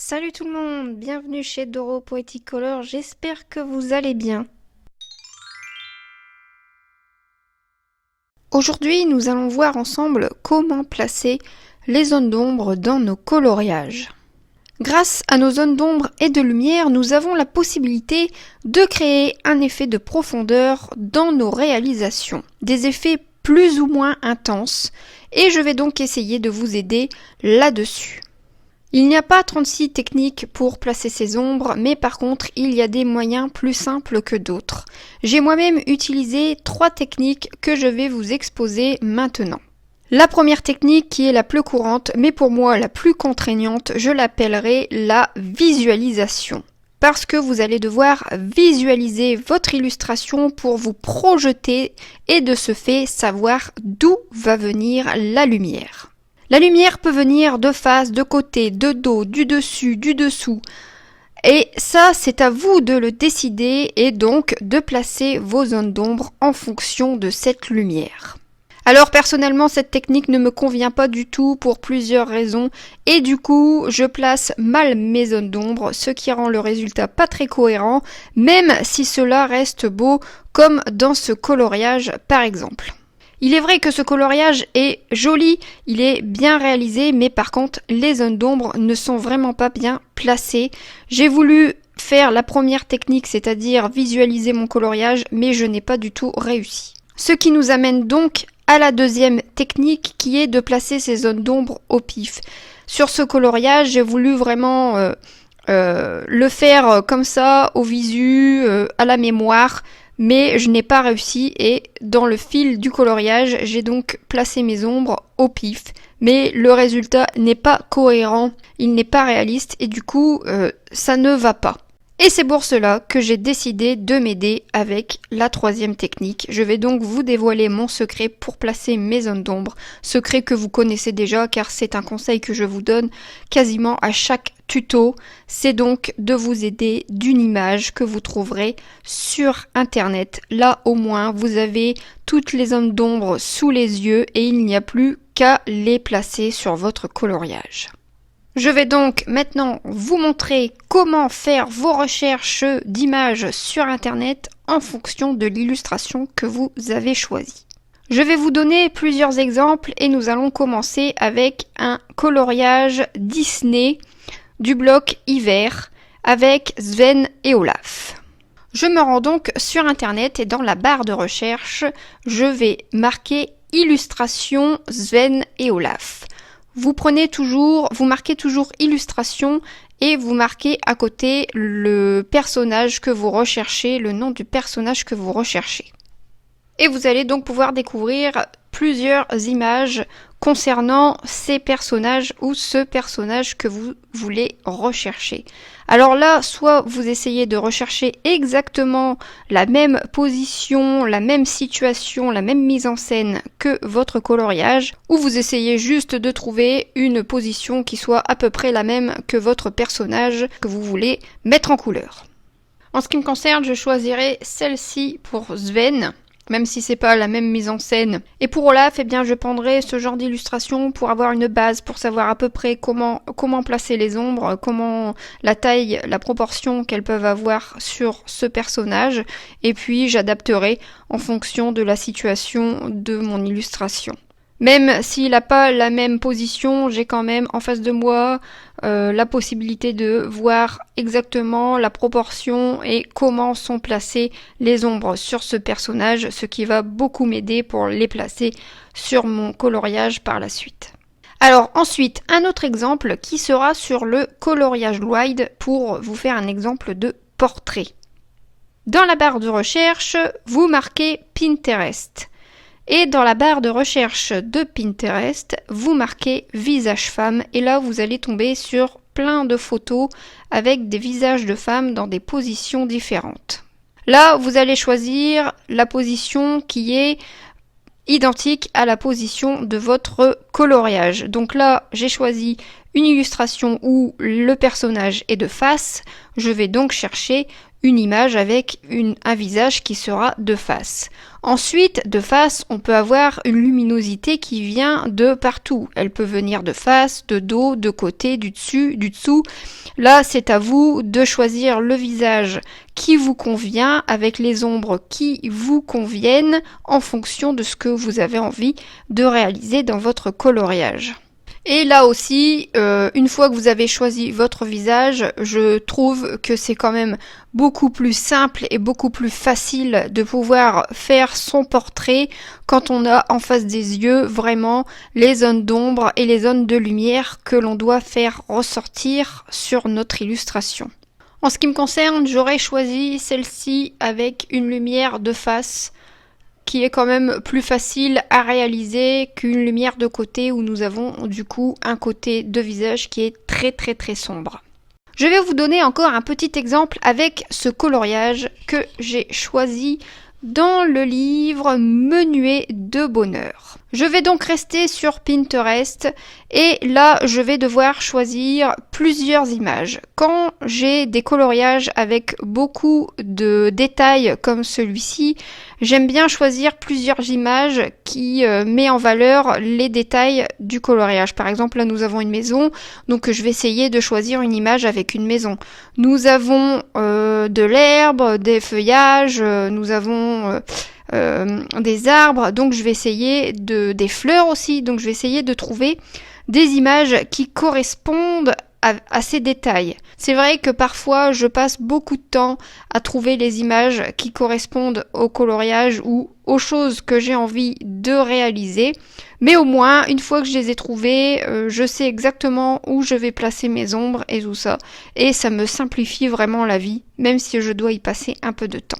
Salut tout le monde, bienvenue chez Doro Poetic Color, j'espère que vous allez bien. Aujourd'hui, nous allons voir ensemble comment placer les zones d'ombre dans nos coloriages. Grâce à nos zones d'ombre et de lumière, nous avons la possibilité de créer un effet de profondeur dans nos réalisations. Des effets plus ou moins intenses, et je vais donc essayer de vous aider là-dessus. Il n'y a pas 36 techniques pour placer ces ombres, mais par contre, il y a des moyens plus simples que d'autres. J'ai moi-même utilisé 3 techniques que je vais vous exposer maintenant. La première technique, qui est la plus courante, mais pour moi la plus contraignante, je l'appellerai la visualisation. Parce que vous allez devoir visualiser votre illustration pour vous projeter et de ce fait savoir d'où va venir la lumière. La lumière peut venir de face, de côté, de dos, du dessus, du dessous. Et ça, c'est à vous de le décider et donc de placer vos zones d'ombre en fonction de cette lumière. Alors personnellement, cette technique ne me convient pas du tout pour plusieurs raisons et du coup, je place mal mes zones d'ombre, ce qui rend le résultat pas très cohérent, même si cela reste beau comme dans ce coloriage par exemple. Il est vrai que ce coloriage est joli, il est bien réalisé, mais par contre, les zones d'ombre ne sont vraiment pas bien placées. J'ai voulu faire la première technique, c'est-à-dire visualiser mon coloriage, mais je n'ai pas du tout réussi. Ce qui nous amène donc à la deuxième technique, qui est de placer ces zones d'ombre au pif. Sur ce coloriage, j'ai voulu vraiment le faire comme ça, au visu, à la mémoire, mais je n'ai pas réussi et dans le fil du coloriage, j'ai donc placé mes ombres au pif. Mais le résultat n'est pas cohérent, il n'est pas réaliste et du coup, ça ne va pas. Et c'est pour cela que j'ai décidé de m'aider avec la troisième technique. Je vais donc vous dévoiler mon secret pour placer mes zones d'ombre. Secret que vous connaissez déjà car c'est un conseil que je vous donne quasiment à chaque tuto. C'est donc de vous aider d'une image que vous trouverez sur internet. Là au moins vous avez toutes les zones d'ombre sous les yeux et il n'y a plus qu'à les placer sur votre coloriage. Je vais donc maintenant vous montrer comment faire vos recherches d'images sur internet en fonction de l'illustration que vous avez choisie. Je vais vous donner plusieurs exemples et nous allons commencer avec un coloriage Disney du bloc hiver avec Sven et Olaf. Je me rends donc sur internet et dans la barre de recherche, je vais marquer illustration Sven et Olaf. Vous marquez toujours illustration et vous marquez à côté le personnage que vous recherchez, le nom du personnage que vous recherchez. Et vous allez donc pouvoir découvrir plusieurs images concernant ces personnages ou ce personnage que vous voulez rechercher. Alors là, soit vous essayez de rechercher exactement la même position, la même situation, la même mise en scène que votre coloriage, ou vous essayez juste de trouver une position qui soit à peu près la même que votre personnage que vous voulez mettre en couleur. En ce qui me concerne, je choisirai celle-ci pour Sven, même si c'est pas la même mise en scène. Et pour Olaf, eh bien, je prendrai ce genre d'illustration pour avoir une base, pour savoir à peu près comment placer les ombres, comment la taille, la proportion qu'elles peuvent avoir sur ce personnage. Et puis, j'adapterai en fonction de la situation de mon illustration. Même s'il n'a pas la même position, j'ai quand même en face de moi la possibilité de voir exactement la proportion et comment sont placées les ombres sur ce personnage, ce qui va beaucoup m'aider pour les placer sur mon coloriage par la suite. Alors ensuite, un autre exemple qui sera sur le coloriage wide pour vous faire un exemple de portrait. Dans la barre de recherche, vous marquez Pinterest. Et dans la barre de recherche de Pinterest, vous marquez visage femme et là vous allez tomber sur plein de photos avec des visages de femmes dans des positions différentes. Là, vous allez choisir la position qui est identique à la position de votre coloriage. Donc là, j'ai choisi une illustration où le personnage est de face, je vais donc chercher une image avec un visage qui sera de face. Ensuite, de face, on peut avoir une luminosité qui vient de partout. Elle peut venir de face, de dos, de côté, du dessus, du dessous. Là, c'est à vous de choisir le visage qui vous convient avec les ombres qui vous conviennent en fonction de ce que vous avez envie de réaliser dans votre coloriage. Et là aussi, une fois que vous avez choisi votre visage, je trouve que c'est quand même beaucoup plus simple et beaucoup plus facile de pouvoir faire son portrait quand on a en face des yeux vraiment les zones d'ombre et les zones de lumière que l'on doit faire ressortir sur notre illustration. En ce qui me concerne, j'aurais choisi celle-ci avec une lumière de face qui est quand même plus facile à réaliser qu'une lumière de côté où nous avons du coup un côté de visage qui est très sombre. Je vais vous donner encore un petit exemple avec ce coloriage que j'ai choisi dans le livre Menuet de bonheur. Je vais donc rester sur Pinterest et là je vais devoir choisir plusieurs images. Quand j'ai des coloriages avec beaucoup de détails comme celui-ci, j'aime bien choisir plusieurs images qui met en valeur les détails du coloriage. Par exemple, là nous avons une maison, donc je vais essayer de choisir une image avec une maison. Nous avons de l'herbe, des feuillages, nous avons des arbres, donc je vais essayer des fleurs aussi, donc je vais essayer de trouver des images qui correspondent à ces détails. C'est vrai que parfois je passe beaucoup de temps à trouver les images qui correspondent au coloriage ou aux choses que j'ai envie de réaliser, mais au moins une fois que je les ai trouvées, je sais exactement où je vais placer mes ombres et tout ça, et ça me simplifie vraiment la vie, même si je dois y passer un peu de temps.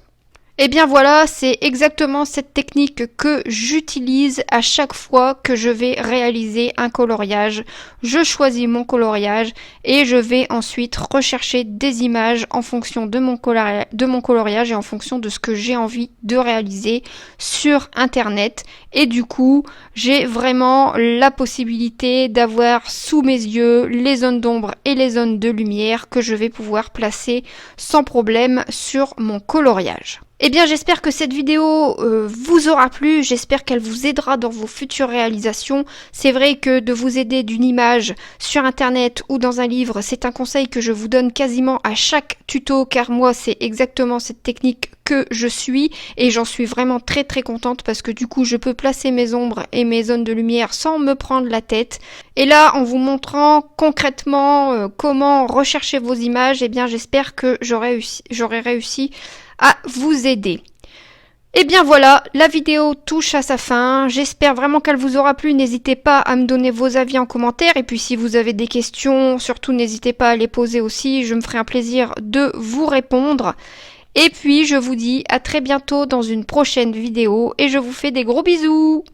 Et bien voilà, c'est exactement cette technique que j'utilise à chaque fois que je vais réaliser un coloriage. Je choisis mon coloriage et je vais ensuite rechercher des images en fonction de mon coloriage et en fonction de ce que j'ai envie de réaliser sur internet. Et du coup, j'ai vraiment la possibilité d'avoir sous mes yeux les zones d'ombre et les zones de lumière que je vais pouvoir placer sans problème sur mon coloriage. Eh bien, j'espère que cette vidéo vous aura plu, j'espère qu'elle vous aidera dans vos futures réalisations. C'est vrai que de vous aider d'une image sur internet ou dans un livre, c'est un conseil que je vous donne quasiment à chaque tuto, car moi, c'est exactement cette technique que je suis et j'en suis vraiment très contente parce que du coup, je peux placer mes ombres et mes zones de lumière sans me prendre la tête. Et là, en vous montrant concrètement comment rechercher vos images, eh bien, j'espère que j'aurai réussi à vous aider. Et bien voilà, la vidéo touche à sa fin. J'espère vraiment qu'elle vous aura plu. N'hésitez pas à me donner vos avis en commentaire. Et puis si vous avez des questions, surtout n'hésitez pas à les poser aussi. Je me ferai un plaisir de vous répondre. Et puis je vous dis à très bientôt dans une prochaine vidéo. Et je vous fais des gros bisous.